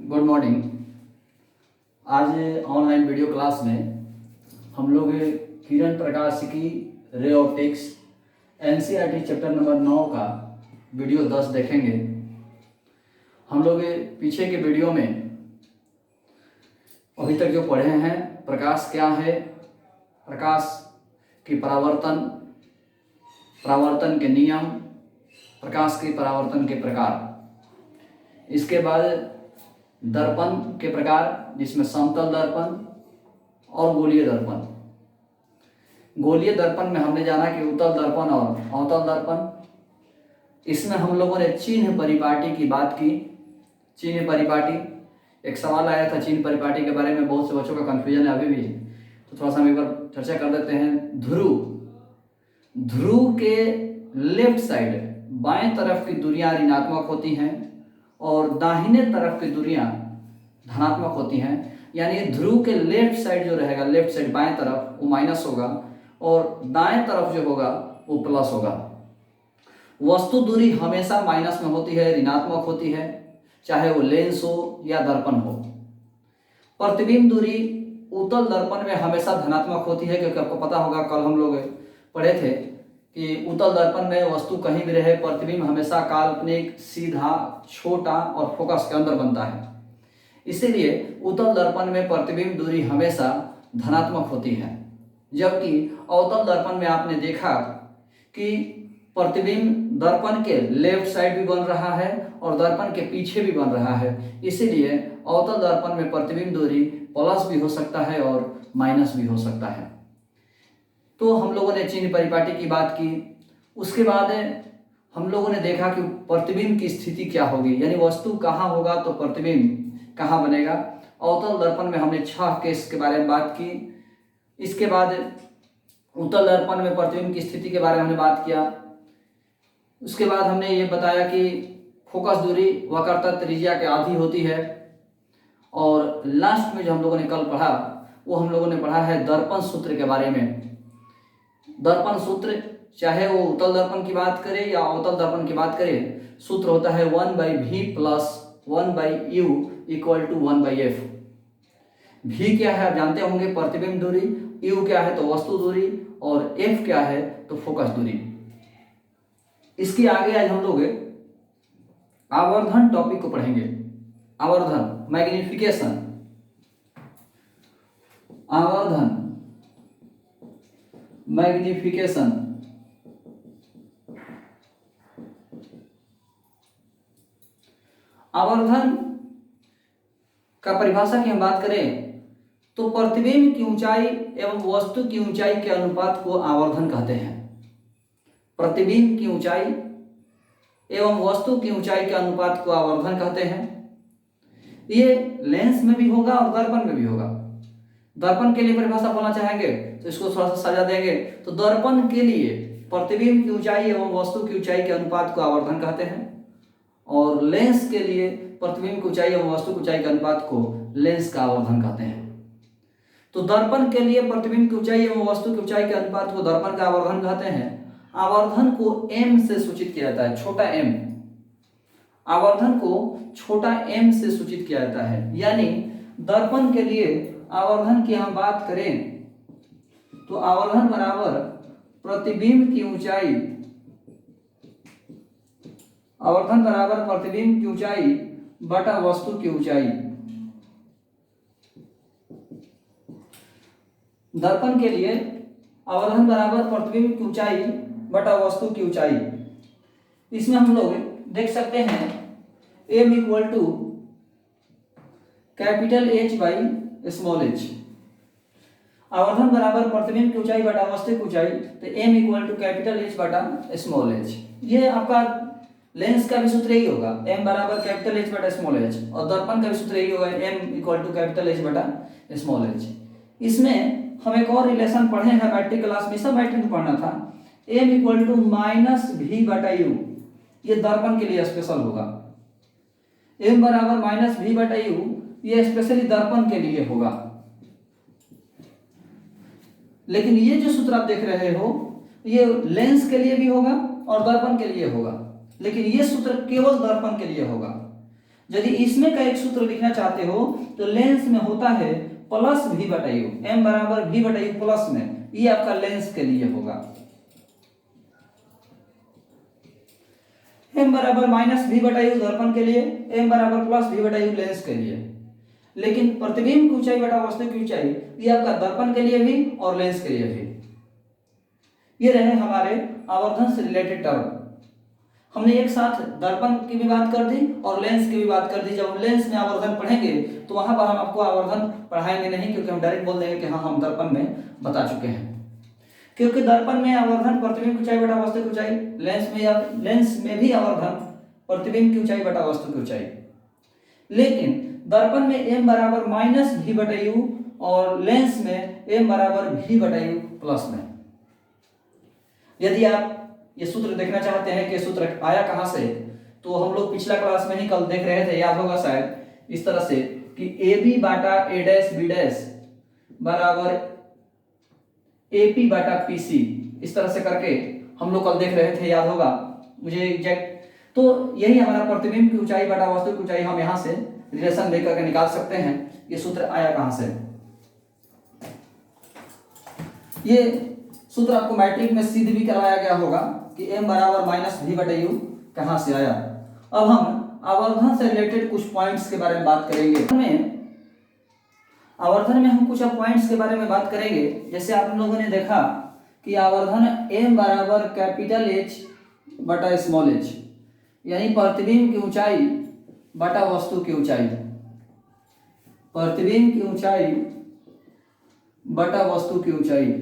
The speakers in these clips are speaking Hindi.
Good morning. आज ऑनलाइन वीडियो क्लास में हम लोग किरण प्रकाश की ray optics NCERT chapter number 9 का वीडियो 10 देखेंगे। हम लोग पीछे के वीडियो में अभी तक जो पढ़े हैं, प्रकाश क्या है, प्रकाश की परावर्तन के नियम, प्रकाश के परावर्तन के प्रकार, इसके बाद दर्पण के प्रकार जिसमें समतल दर्पण और गोलीय दर्पण। गोलीय दर्पण में हमने जाना कि उत्तल दर्पण और अवतल दर्पण। इसमें हम लोगों ने चिन्ह परिपाटी की बात की। चिन्ह परिपाटी, एक सवाल आया था चिन्ह परिपाटी के बारे में, बहुत से बच्चों का कन्फ्यूजन है अभी भी, तो थोड़ा सा हम एक बार चर्चा कर देते हैं। ध्रुव के लेफ्ट साइड बाएं तरफ की दूरियां ऋणात्मक होती हैं और दाहिने तरफ की दूरियां धनात्मक होती हैं। यानी ध्रुव के लेफ्ट साइड जो रहेगा, लेफ्ट साइड बाएं तरफ, वो माइनस होगा और दाएं तरफ जो होगा वो प्लस होगा। वस्तु दूरी हमेशा माइनस में होती है, ऋणात्मक होती है, चाहे वो लेंस हो या दर्पण हो। प्रतिबिंब दूरी उत्तल दर्पण में हमेशा धनात्मक होती है, क्योंकि आपको पता होगा कल हम लोग पढ़े थे कि उत्तल दर्पण में वस्तु कहीं भी रहे, प्रतिबिंब हमेशा काल्पनिक, सीधा, छोटा और फोकस के अंदर बनता है। इसीलिए उत्तल दर्पण में प्रतिबिंब दूरी हमेशा धनात्मक होती है, जबकि अवतल दर्पण में आपने देखा कि प्रतिबिंब दर्पण के लेफ्ट साइड भी बन रहा है और दर्पण के पीछे भी बन रहा है। इसीलिए अवतल दर्पण में प्रतिबिंब दूरी प्लस भी हो सकता है और माइनस भी हो सकता है। तो हम लोगों ने चिन्ह परिपाटी की बात की। उसके बाद हम लोगों ने देखा कि प्रतिबिंब की स्थिति क्या होगी, यानी वस्तु कहाँ होगा तो प्रतिबिंब कहाँ बनेगा। अवतल दर्पण में हमने 6 केस के बारे में बात की। इसके बाद उत्तल दर्पण में प्रतिबिंब की स्थिति के बारे में हमने बात किया। उसके बाद हमने ये बताया कि फोकस दूरी वक्रता त्रिज्या के आधी होती है। और लास्ट में जो हम लोगों ने कल पढ़ा, वो हम लोगों ने पढ़ा है दर्पण सूत्र के बारे में। दर्पण सूत्र, चाहे वो उत्तल दर्पण की बात करें या अवतल दर्पण की बात करें, सूत्र होता है 1/v + 1/u = 1/f। v क्या है आप जानते होंगे, प्रतिबिंब दूरी, u क्या है तो वस्तु दूरी, और f क्या है तो फोकस दूरी। इसके आगे आज हम लोग आवर्धन टॉपिक को पढ़ेंगे। आवर्धन, मैग्निफिकेशन। आवर्धन, मैग्निफिकेशन। आवर्धन का परिभाषा की हम बात करें तो प्रतिबिंब की ऊंचाई एवं वस्तु की ऊंचाई के अनुपात को आवर्धन कहते हैं। प्रतिबिंब की ऊंचाई एवं वस्तु की ऊंचाई के अनुपात को आवर्धन कहते हैं। ये लेंस में भी होगा और दर्पण में भी होगा। दर्पण के लिए परिभाषा बोलना चाहेंगे तो इसको थोड़ा सा सजा देंगे, तो दर्पण के लिए प्रतिबिंब की ऊंचाई एवं वस्तु की ऊंचाई के अनुपात को आवर्धन कहते हैं, और लेंस के लिए प्रतिबिंब की ऊंचाई एवं वस्तु की ऊंचाई के अनुपात को लेंस का आवर्धन कहते हैं। तो दर्पण के लिए प्रतिबिंब की ऊंचाई एवं वस्तु की ऊंचाई के अनुपात को दर्पण का आवर्धन कहते हैं। आवर्धन को m से सूचित किया जाता है, छोटा m। आवर्धन को छोटा m से सूचित किया जाता है। यानी दर्पण के लिए आवर्धन की हम बात करें तो आवर्धन बराबर प्रतिबिंब की ऊंचाई, आवर्धन बराबर प्रतिबिंब की ऊंचाई बटा वस्तु की ऊंचाई। दर्पण के लिए आवर्धन बराबर प्रतिबिंब की ऊंचाई बटा वस्तु की ऊंचाई। इसमें हम लोग देख सकते हैं m = कैपिटल H/h। आवर्धन बराबर प्रतिबिंब की ऊंचाई बटा वस्तु की ऊंचाई, तो m = कैपिटल H/h। ये आपका लेंस का भी सूत्र यही होगा, m बराबर कैपिटल H/h, और दर्पण का भी सूत्र यही होगा, m = कैपिटल H/h। इसमें हम एक और रिलेशन पढ़े हैं मैट्रिक क्लास में, सब मैट्रिक में पढ़ना था। m = -v/u, ये दर्पण के लिए स्पेशल होगा। m बराबर -v/u, ये स्पेशली दर्पण के लिए होगा। लेकिन ये जो सूत्र आप देख रहे हो, ये लेंस के लिए भी होगा और दर्पण के लिए होगा, लेकिन ये सूत्र केवल दर्पण के लिए होगा। यदि इसमें का एक सूत्र लिखना चाहते हो तो लेंस में होता है प्लस v बटा यू, m बराबर v बटा यू प्लस में, ये आपका लेंस के लिए होगा। m बराबर माइनस v बटा यू दर्पण के लिए, m बराबर प्लस v बटा यू लेंस के लिए। लेकिन प्रतिबिंब की ऊंचाई बटा वस्तु की ऊंचाई ये आपका दर्पण के लिए भी और लेंस के लिए भी। ये रहे हमारे आवर्धन से रिलेटेड टर्म। हमने एक साथ दर्पण की भी बात कर दी और लेंस की भी बात कर दी। जब हम लेंस में आवर्धन पढ़ेंगे तो वहां पर हम आपको आवर्धन पढ़ाएंगे नहीं, क्योंकि हम डायरेक्ट बोल देंगे कि हाँ हम दर्पण में बता चुके हैं। क्योंकि दर्पण में आवर्धन प्रतिबिंब की ऊंचाई बटा वस्तु की ऊंचाई, लेंस में भी आवर्धन प्रतिबिंब की ऊंचाई बटा वस्तु की ऊंचाई। लेकिन दर्पण में m बराबर माइनस v बटा यू और लेंस में m बराबर v बटा यू प्लस में। यदि आप ये सूत्र देखना चाहते हैं कि सूत्र आया कहां से, तो हम लोग पिछला क्लास में ही कल देख रहे थे, याद होगा शायद, इस तरह से कि AB Bata A dash B dash बराबर AP बाटा PC, इस तरह से करके हम लोग कल देख रहे थे, याद होगा मुझे एग्जैक्ट। तो यही हमारा प्रतिबिंब की ऊंचाई बटा वस्तु की ऊंचाई हम यहां से रिलेशन लेकर के निकाल सकते हैं। ये सूत्र आया कहां से, ये सूत्र आपको मैट्रिक में सिद्ध भी करवाया गया होगा कि m बराबर माइनस v बटा यू कहां से आया। अब हम आवर्धन से रिलेटेड कुछ पॉइंट्स के बारे में बात करेंगे। आवर्धन में हम कुछ पॉइंट्स के बारे में बात करेंगे। जैसे आप लोगों ने देखा कि आवर्धन m बराबर कैपिटल H बटा स्मॉल h, यानी प्रतिबिंब की ऊंचाई बटा वस्तु की ऊंचाई, प्रतिबिंब की ऊंचाई बटा वस्तु की ऊंचाई।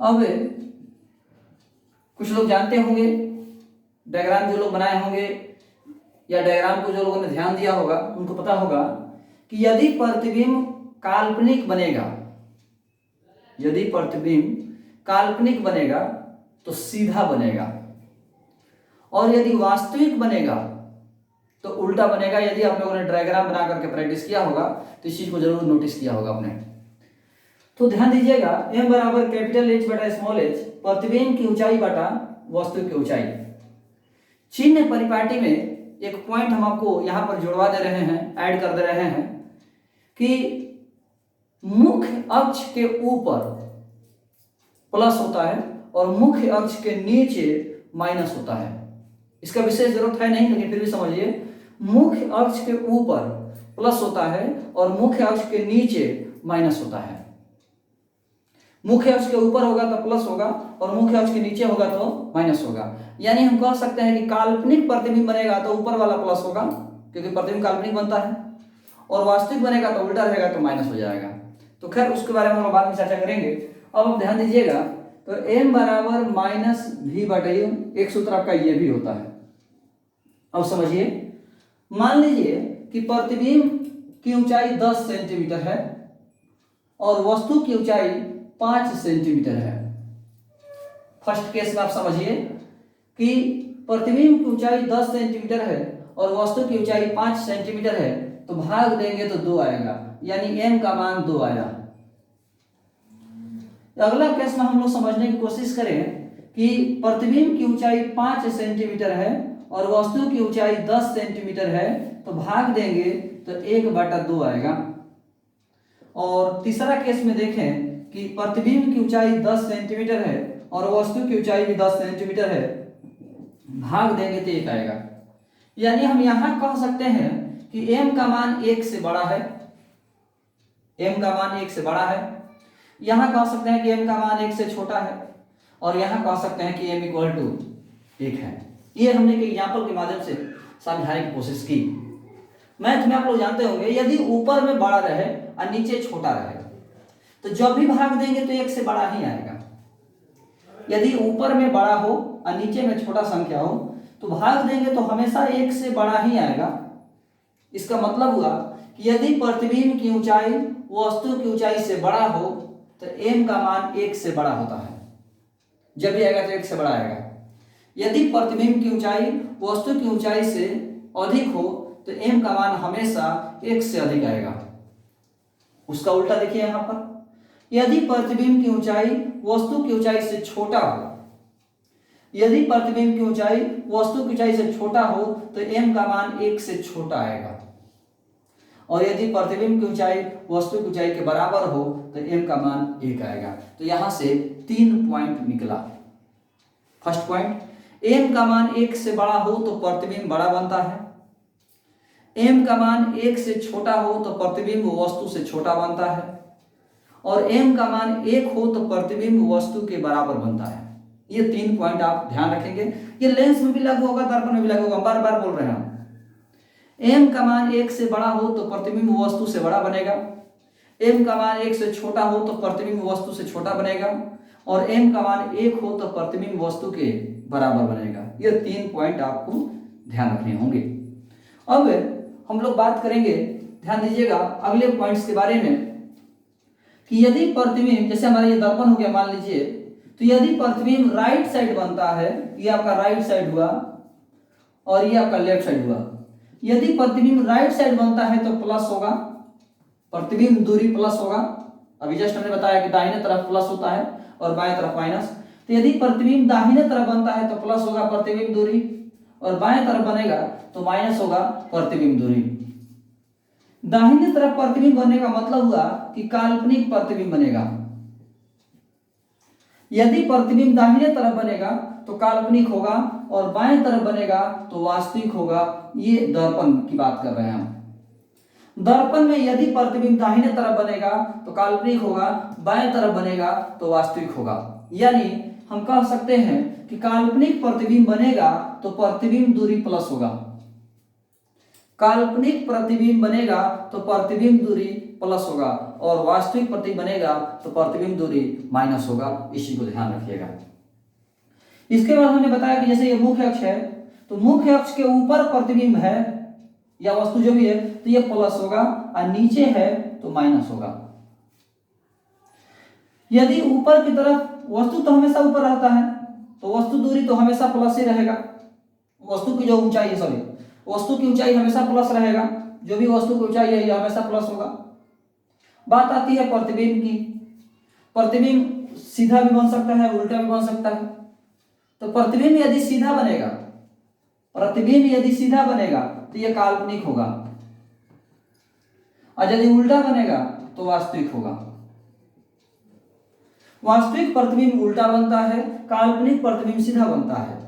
अब कुछ लोग जानते होंगे, डायग्राम जो लोग बनाए होंगे या डायग्राम को जो लोगों ने ध्यान दिया होगा उनको पता होगा कि यदि प्रतिबिंब काल्पनिक बनेगा, यदि प्रतिबिंब काल्पनिक बनेगा तो सीधा बनेगा, और यदि वास्तविक बनेगा तो उल्टा बनेगा। यदि आप लोगों ने डायग्राम बना करके प्रैक्टिस किया होगा तो इस चीज को जरूर नोटिस किया होगा आपने। तो ध्यान दीजिएगा, m बराबर कैपिटल H बटा स्मॉल h, प्रतिबिंब की ऊंचाई बटा वस्तु की ऊंचाई। चिन्ह परिपाटी में एक पॉइंट हम आपको यहां पर जुड़वा दे रहे हैं, ऐड कर दे रहे हैं कि मुख्य अक्ष के ऊपर प्लस होता है और मुख्य अक्ष के नीचे माइनस होता है। इसका विशेष जरूरत है नहीं, लेकिन फिर भी समझिए, मुख्य अक्ष के ऊपर प्लस होता है और मुख्य अक्ष के नीचे माइनस होता है। मुख्य अक्ष के ऊपर होगा तो प्लस होगा और मुख्य अक्ष के नीचे होगा तो माइनस होगा। यानी हम कह सकते हैं कि काल्पनिक प्रतिबिंब बनेगा तो ऊपर वाला प्लस होगा, क्योंकि प्रतिबिंब काल्पनिक बनता है, और वास्तविक बनेगा तो उल्टा रहेगा तो माइनस हो जाएगा। तो खैर उसके बारे में हम बाद में चर्चा करेंगे। अब हम ध्यान दीजिएगा, तो m बराबर माइनस v बटा यू, एक सूत्र आपका ये भी होता है। अब समझिए, मान लीजिए कि प्रतिबिंब की ऊंचाई 10 सेंटीमीटर है और वस्तु की ऊंचाई 5 सेंटीमीटर है। फर्स्ट केस में आप समझिए कि प्रतिबिंब की ऊंचाई 10 सेंटीमीटर है और वस्तु की ऊंचाई 5 सेंटीमीटर है, तो भाग देंगे तो 2 आएगा, यानी m का मान 2 आया। अगला केस में हम लोग समझने की कोशिश करें कि प्रतिबिंब की ऊंचाई 5 सेंटीमीटर है और वस्तु की ऊंचाई 10 सेंटीमीटर है, तो भाग देंगे तो 1/2 आएगा। और तीसरा केस में देखें कि प्रतिबिंब की ऊंचाई 10 सेंटीमीटर है और वस्तु की ऊंचाई भी 10 सेंटीमीटर है, भाग देंगे तो 1 आएगा। यानी हम यहां कह सकते हैं कि m का मान 1 से बड़ा है, m का मान 1 से बड़ा है। यहां कह सकते हैं कि m का मान 1 से छोटा है, और यहां कह सकते हैं कि m इक्वल टू 1 है। ये हमने एक एग्जाम्पल के माध्यम से समझाने की कोशिश की। मैथ में आप लोग जानते होंगे, यदि ऊपर में बड़ा रहे और नीचे छोटा रहे तो जब भी भाग देंगे तो 1 से बड़ा ही आएगा। यदि ऊपर में बड़ा हो और नीचे में छोटा संख्या हो तो भाग देंगे तो हमेशा 1 से बड़ा ही आएगा। इसका मतलब हुआ कि यदि प्रतिबिंब की ऊंचाई वस्तु की ऊंचाई से बड़ा हो तो m का मान 1 से बड़ा होता है, जब भी आएगा तो 1 से बड़ा आएगा। यदि प्रतिबिंब की ऊंचाई वस्तु की ऊंचाई से अधिक हो तो m का मान हमेशा 1 से अधिक आएगा। उसका उल्टा देखिए यहां पर, यदि प्रतिबिंब की ऊंचाई वस्तु की ऊंचाई से छोटा हो यदि प्रतिबिंब की ऊंचाई वस्तु की ऊंचाई से छोटा हो तो m का मान 1 से छोटा आएगा, और यदि प्रतिबिंब की ऊंचाई वस्तु की ऊंचाई के बराबर हो तो m का मान 1 आएगा। तो यहां से 3 पॉइंट निकला। फर्स्ट पॉइंट, m का मान 1 से बड़ा हो तो प्रतिबिंब बड़ा बनता है, m का मान 1 से छोटा हो तो प्रतिबिंब वस्तु से छोटा बनता है, और m का मान 1 हो तो प्रतिबिंब वस्तु के बराबर बनता है। ये 3 पॉइंट आप ध्यान रखेंगे। ये लेंस में भी लागू होगा, दर्पण में भी लागू होगा, बार बार बोल रहे हैं हम। m का मान 1 से बड़ा हो तो प्रतिबिंब वस्तु से बड़ा बनेगा, m का मान 1 से छोटा हो तो प्रतिबिंब वस्तु से छोटा बनेगा, और m का मान 1 हो तो प्रतिबिंब वस्तु के बराबर बनेगा। ये 3 पॉइंट आपको ध्यान रखने होंगे। अब हम लोग बात करेंगे, ध्यान दीजिएगा अगले पॉइंट्स के बारे में, कि यदि प्रतिबिंब, जैसे हमारा ये दर्पण हो गया मान लीजिए, तो यदि प्रतिबिंब राइट साइड बनता है, ये आपका राइट साइड हुआ और ये आपका लेफ्ट साइड हुआ। यदि प्रतिबिंब राइट साइड बनता है तो प्लस होगा, प्रतिबिंब दूरी प्लस होगा। अभी जस्ट हमने बताया कि दाहिने तरफ प्लस होता है और बाएं तरफ माइनस। तो यदि प्रतिबिंब दाहिने तरफ बनता है तो प्लस होगा प्रतिबिंब दूरी, और बाएं तरफ बनेगा तो माइनस होगा प्रतिबिंब दूरी। दाहिने तरफ प्रतिबिंब बनने का मतलब हुआ कि काल्पनिक प्रतिबिंब बनेगा। यदि प्रतिबिंब दाहिने तरफ बनेगा तो काल्पनिक होगा, और बाएं तरफ बनेगा तो वास्तविक होगा। ये दर्पण की बात कर रहे हैं हम। दर्पण में यदि प्रतिबिंब दाहिने तरफ बनेगा तो काल्पनिक होगा, बाएं तरफ बनेगा तो वास्तविक होगा। यानी हम कह सकते हैं कि काल्पनिक प्रतिबिंब बनेगा तो प्रतिबिंब दूरी प्लस होगा, काल्पनिक प्रतिबिंब बनेगा तो प्रतिबिंब दूरी प्लस होगा, और वास्तविक प्रतिबिंब बनेगा तो प्रतिबिंब दूरी माइनस होगा। इसी को ध्यान रखिएगा। इसके बाद हमने बताया कि जैसे ये मुख्य अक्ष है, तो मुख्य अक्ष के ऊपर प्रतिबिंब है या वस्तु जो भी है तो ये प्लस होगा, और नीचे है तो माइनस होगा। यदि ऊपर की तरफ वस्तु तो हमेशा ऊपर रहता है तो वस्तु दूरी तो हमेशा प्लस ही रहेगा। वस्तु की जो ऊंचाई है, सॉरी, वस्तु की ऊंचाई हमेशा प्लस रहेगा। जो भी वस्तु की ऊंचाई है ये हमेशा प्लस होगा। बात आती है प्रतिबिंब की। प्रतिबिंब सीधा भी बन सकता है, उल्टा भी बन सकता है। तो प्रतिबिंब यदि सीधा बनेगा, प्रतिबिंब यदि सीधा बनेगा तो यह काल्पनिक होगा, और यदि उल्टा बनेगा तो वास्तविक होगा। वास्तविक प्रतिबिंब उल्टा बनता है, काल्पनिक प्रतिबिंब सीधा बनता है।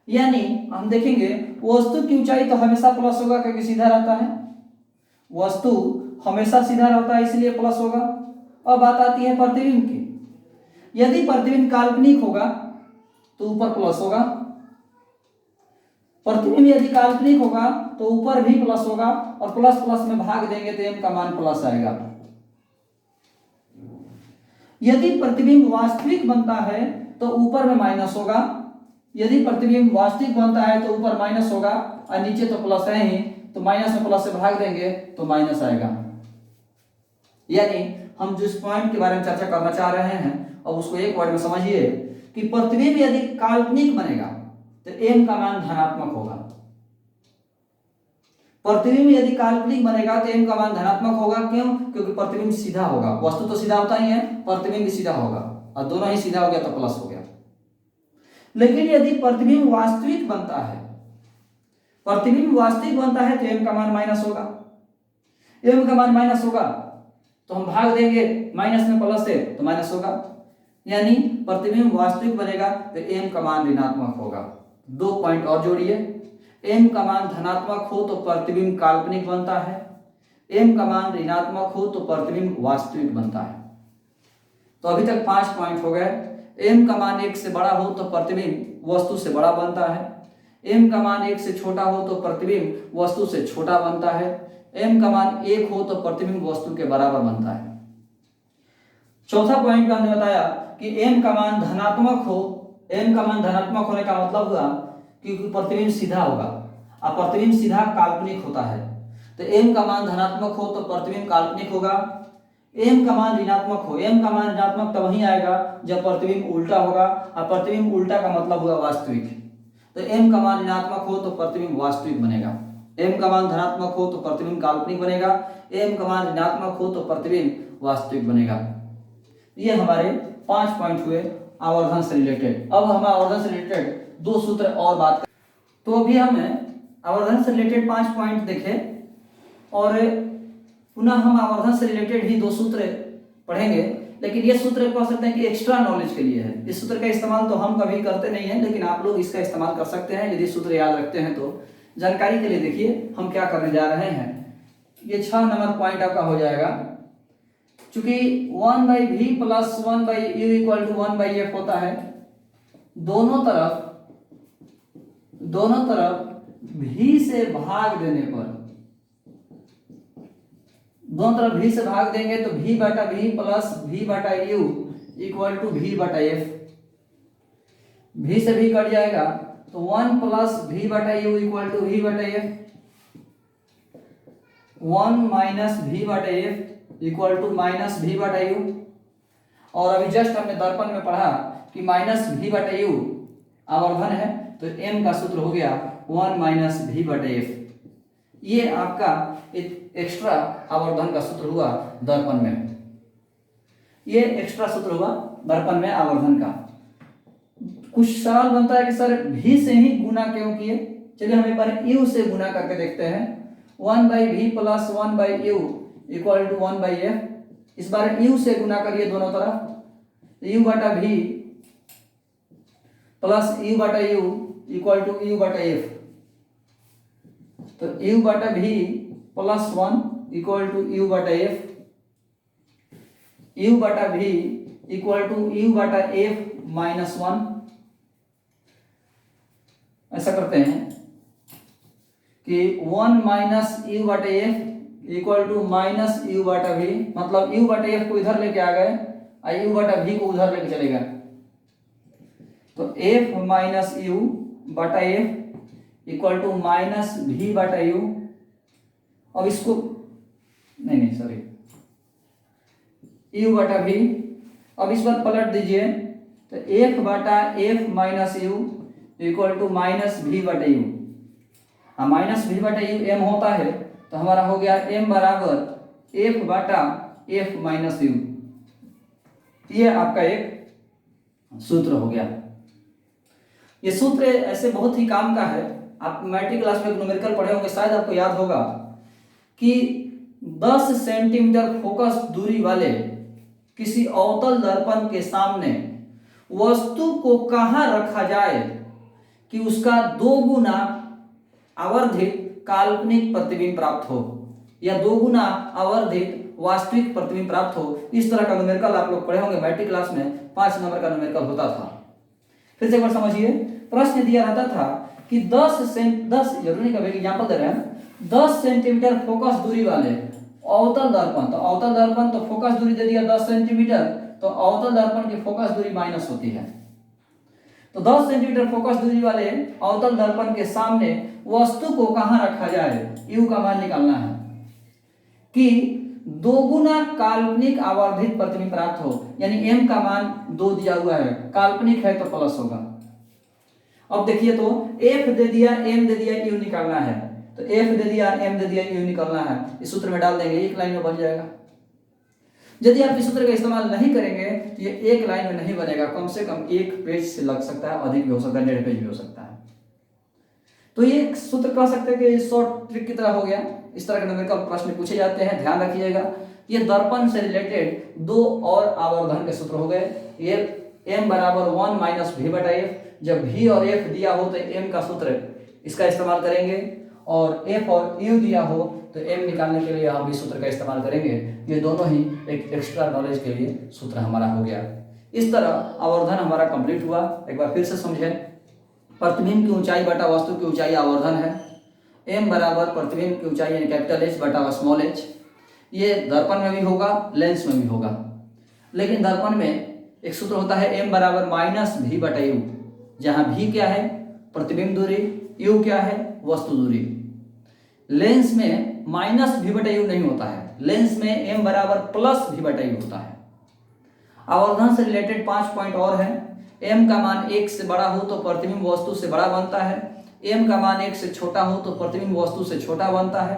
यानी हम देखेंगे वस्तु की ऊंचाई तो हमेशा प्लस होगा क्योंकि सीधा रहता है, वस्तु हमेशा सीधा रहता है इसलिए प्लस होगा। अब बात आती है प्रतिबिंब की। यदि प्रतिबिंब काल्पनिक होगा तो ऊपर प्लस होगा, प्रतिबिंब यदि काल्पनिक होगा तो ऊपर भी प्लस होगा, और प्लस प्लस में भाग देंगे तो m का मान प्लस आएगा। यदि प्रतिबिंब वास्तविक बनता है तो ऊपर में माइनस होगा, यदि प्रतिबिंब वास्तविक बनता है तो ऊपर माइनस होगा, और नीचे तो प्लस है ही, तो माइनस में प्लस से भाग देंगे तो माइनस आएगा। यानी हम जिस पॉइंट के बारे में चर्चा करना चाह रहे हैं, और उसको एक वर्ड में समझिए कि प्रतिबिंब यदि काल्पनिक बनेगा तो m का मान धनात्मक होगा। प्रतिबिंब यदि काल्पनिक बनेगा तो m का मान धनात्मक होगा। क्यों? क्योंकि प्रतिबिंब सीधा होगा। वस्तु तो सीधा होता ही है, प्रतिबिंब भी सीधा होगा, और दोनों ही सीधा हो गया तो प्लस हो गया। लेकिन यदि प्रतिबिंब वास्तविक बनता है, प्रतिबिंब वास्तविक बनता है तो m का मान माइनस होगा। m का मान माइनस होगा तो हम भाग देंगे, माइनस में प्लस है तो माइनस होगा। यानी प्रतिबिंब वास्तविक बनेगा तो m का मान ऋणात्मक होगा। 2 पॉइंट और जोड़िए। m का मान धनात्मक हो तो प्रतिबिंब काल्पनिक बनता है, m का मान ऋणात्मक हो तो प्रतिबिंब वास्तविक बनता है। तो अभी तक 5 पॉइंट हो गए। m का मान 1 से बड़ा हो तो प्रतिबिंब वस्तु से बड़ा बनता है, m का मान 1 से छोटा हो तो प्रतिबिंब वस्तु से छोटा बनता है, m का मान 1 हो तो प्रतिबिंब वस्तु के बराबर बनता है। चौथा पॉइंट में हमने बताया कि m का मान धनात्मक हो। m का मान धनात्मक होने का मतलब हुआ कि प्रतिबिंब सीधा होगा, और प्रतिबिंब सीधा काल्पनिक होता है। तो m का मान धनात्मक हो तो प्रतिबिंब काल्पनिक होगा। m का मान ऋणात्मक हो, m का मान ऋणात्मक तब ही आएगा जब प्रतिबिंब उल्टा होगा, और प्रतिबिंब उल्टा का मतलब हुआ वास्तविक। तो m का मान ऋणात्मक हो तो प्रतिबिंब वास्तविक बनेगा, m का मान धनात्मक हो तो प्रतिबिंब काल्पनिक बनेगा, m का मान ऋणात्मक हो तो प्रतिबिंब वास्तविक बनेगा। ये हमारे 5 पॉइंट हुए। आवर्धन से रिलेटेड। अब हम आवर्धन से रिलेटेड 2 सूत्र और बात करें। तो अभी हमें आवर्धन से रिलेटेड 5 पॉइंट देखे और पुनः हम आवर्धन से रिलेटेड ही 2 सूत्र पढ़ेंगे, लेकिन ये सूत्र कह सकते हैं कि एक्स्ट्रा नॉलेज के लिए है। इस सूत्र का इस्तेमाल तो हम कभी करते नहीं हैं, लेकिन आप लोग इसका इस्तेमाल कर सकते हैं यदि सूत्र याद रखते हैं तो। जानकारी के लिए देखिए हम क्या करने जा रहे हैं। ये 6 नंबर पॉइंट आपका हो जाएगा। चूंकि 1/v plus 1/u equal to 1/f होता है, दोनों तरफ v से भाग देने पर, दोनों तरफ v से भाग देंगे तो v/v plus v/u equal to v/f। v से v कट जाएगा तो 1 plus v/u equal to v/f, 1 minus v/f equal to minus v/u। और अभी जस्ट हमने दर्पण में पढ़ा कि माइनस v/u आवर्धन है, तो m का सूत्र हो गया 1 माइनस v/f। ये आपका एक एक्स्ट्रा आवर्धन का सूत्र हुआ दर्पण में। ये एक्स्ट्रा सूत्र हुआ दर्पण में आवर्धन का। कुछ सवाल बनता है कि सर v से ही गुना क्यों किए। चलिए हम एक बार u से गुना करके देखते हैं। 1/v plus 1/u equal to 1/f। इस बार u से गुना करिए दोनों तरफ, u/v plus u/u equal to u/f। तो u/v plus 1 equal to u/f, u/v equal to u/f minus 1। ऐसा करते हैं कि 1 minus u/f equal to minus u/v, मतलब u/f को इधर लेके आ गए और u/v को उधर लेके चले गए, तो f minus u/f equal to minus v/u। अब इसको नहीं सॉरी u/v। अब इस बार पलट दीजिए तो f/f minus u equal to minus v/u। हाँ, माइनस v/u m होता है तो हमारा हो गया m बराबर f/f माइनस u। ये आपका एक सूत्र हो गया। ये सूत्र ऐसे बहुत ही काम का है। आप मैट्रिक क्लास में न्यूमेरिकल पढ़े होंगे, शायद आपको याद होगा कि 10 सेंटीमीटर फोकस दूरी वाले किसी अवतल दर्पण के सामने वस्तु को कहां रखा जाए कि उसका 2 गुना आवर्धित काल्पनिक प्रतिबिंब प्राप्त हो या 2 गुना आवर्धित वास्तविक प्रतिबिंब प्राप्त हो। इस तरह का न्यूमेरिकल आप लोग पढ़े होंगे मैट्रिक क्लास में। 5 नंबर का न्यूमेरिकल होता था। फिर से एक बार समझिए, प्रश्न दिया रहता था कि 10 जरूरी कभी एग्जांपल दे रहे हैं, 10 सेंटीमीटर फोकस दूरी वाले अवतल दर्पण, तो अवतल दर्पण तो फोकस दूरी दे दिया 10 सेंटीमीटर, तो अवतल दर्पण की फोकस दूरी माइनस होती है। तो 10 सेंटीमीटर फोकस दूरी वाले अवतल दर्पण के सामने वस्तु को कहां रखा जाए, u का मान निकालना है कि 2 गुना काल्पनिक आवर्धित प्रतिबिंब प्राप्त हो, यानी m का मान 2 दिया हुआ है, काल्पनिक है तो प्लस होगा। अब देखिए तो f दे दिया, m दे दिया, u निकालना है, तो f दे दिया, m दे दिया, u निकालना है। इस सूत्र में डाल देंगे, एक लाइन में बन जाएगा। यदि आप इस सूत्र का इस्तेमाल नहीं करेंगे तो ये एक लाइन में नहीं बनेगा, कम से कम 1 पेज से लग सकता है, अधिक भी हो सकता है, 1.5 पेज भी हो सकता है। तो ये सूत्र कह सकते हैं कि शॉर्ट ट्रिक की तरह हो गया। इस तरह के न्यूमेरिकल प्रश्न पूछे जाते हैं, ध्यान रखिएगा। ये दर्पण से रिलेटेड 2 और आवर्धन के सूत्र हो गए। ये m बराबर 1 माइनस v/f। जब v और f दिया हो तो m का सूत्र इसका इस्तेमाल करेंगे, और f और u दिया हो तो m निकालने के लिए हम इस सूत्र का इस्तेमाल करेंगे। ये दोनों ही एक एक्स्ट्रा नॉलेज के लिए सूत्र हमारा हो गया। इस तरह आवर्धन हमारा कंप्लीट हुआ। एक बार फिर से समझें, प्रतिबिंब की ऊंचाई बटा वस्तु की ऊंचाई आवर्धन है। m बराबर प्रतिबिंब की ऊंचाई यानी कैपिटल H बटा स्मॉल h। ये दर्पण में भी होगा, लेंस में भी होगा, लेकिन दर्पण में एक सूत्र होता है m बराबर माइनस v/u, जहां v क्या है, प्रतिबिंब दूरी, u क्या है, वस्तु दूरी। लेंस में माइनस v/u नहीं होता है, लेंस में m बराबर प्लस v/u होता है। आवर्धन से रिलेटेड 5 पॉइंट और हैं। m का मान 1 से बड़ा हो तो प्रतिबिंब वस्तु से बड़ा बनता है, m का मान 1 से छोटा हो तो प्रतिबिंब वस्तु से छोटा बनता है,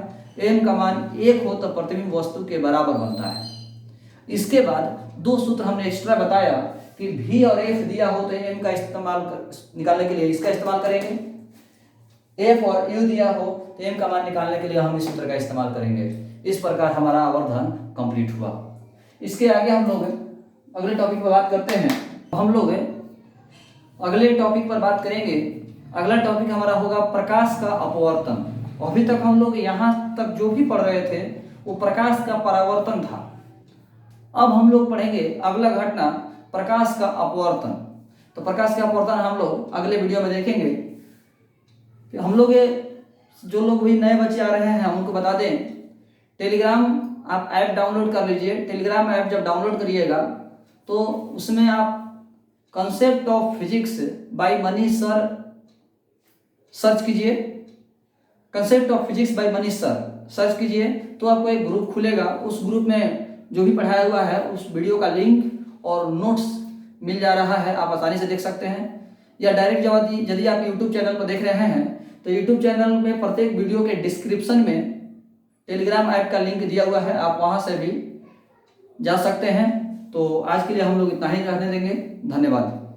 m का मान 1 हो तो प्रतिबिंब वस्तु के बराबर बनता है। इसके बाद 2 सूत्र हमने एक्स्ट्रा बताया कि V और F दिया हो तो M का इस्तेमाल निकालने के लिए इसका इस्तेमाल करेंगे, F और U दिया हो तो M का मान निकालने के लिए हम इस सूत्र का इस्तेमाल करेंगे। इस प्रकार हमारा आवर्धन कंप्लीट हुआ। इसके आगे हम लोग अगले टॉपिक पर बात करते हैं। हम लोग अगले टॉपिक पर बात करेंगे। अगला टॉपिक हमारा होगा प्रकाश का अपवर्तन। अभी तक हम लोग यहाँ तक जो भी पढ़ रहे थे वो प्रकाश का परावर्तन था। अब हम लोग पढ़ेंगे अगला घटना प्रकाश का अपवर्तन। तो प्रकाश का अपवर्तन हम लोग अगले वीडियो में देखेंगे। हम लोग जो लोग भी नए बच्चे आ रहे हैं हम उनको बता दें, टेलीग्राम आप ऐप डाउनलोड कर लीजिए। टेलीग्राम ऐप जब डाउनलोड करिएगा तो उसमें आप concept of physics by Manish sir search कीजिए। Concept of physics by Manish sir search कीजिए तो आपको एक ग्रुप खुलेगा। उस ग्रुप में जो भी पढ़ाया हुआ है उस वीडियो का लिंक और नोट्स मिल जा रहा है, आप आसानी से देख सकते हैं। या डायरेक्ट यदि आप यूट्यूब चैनल पर देख रहे हैं तो यूट्यूब चैनल में प्रत्येक वीडियो के डिस्क्रिप्शन में टेलीग्राम ऐप का लिंक दिया हुआ है, आप वहां से भी जा सकते हैं। तो आज के लिए हम लोग इतना ही रहने देंगे। धन्यवाद।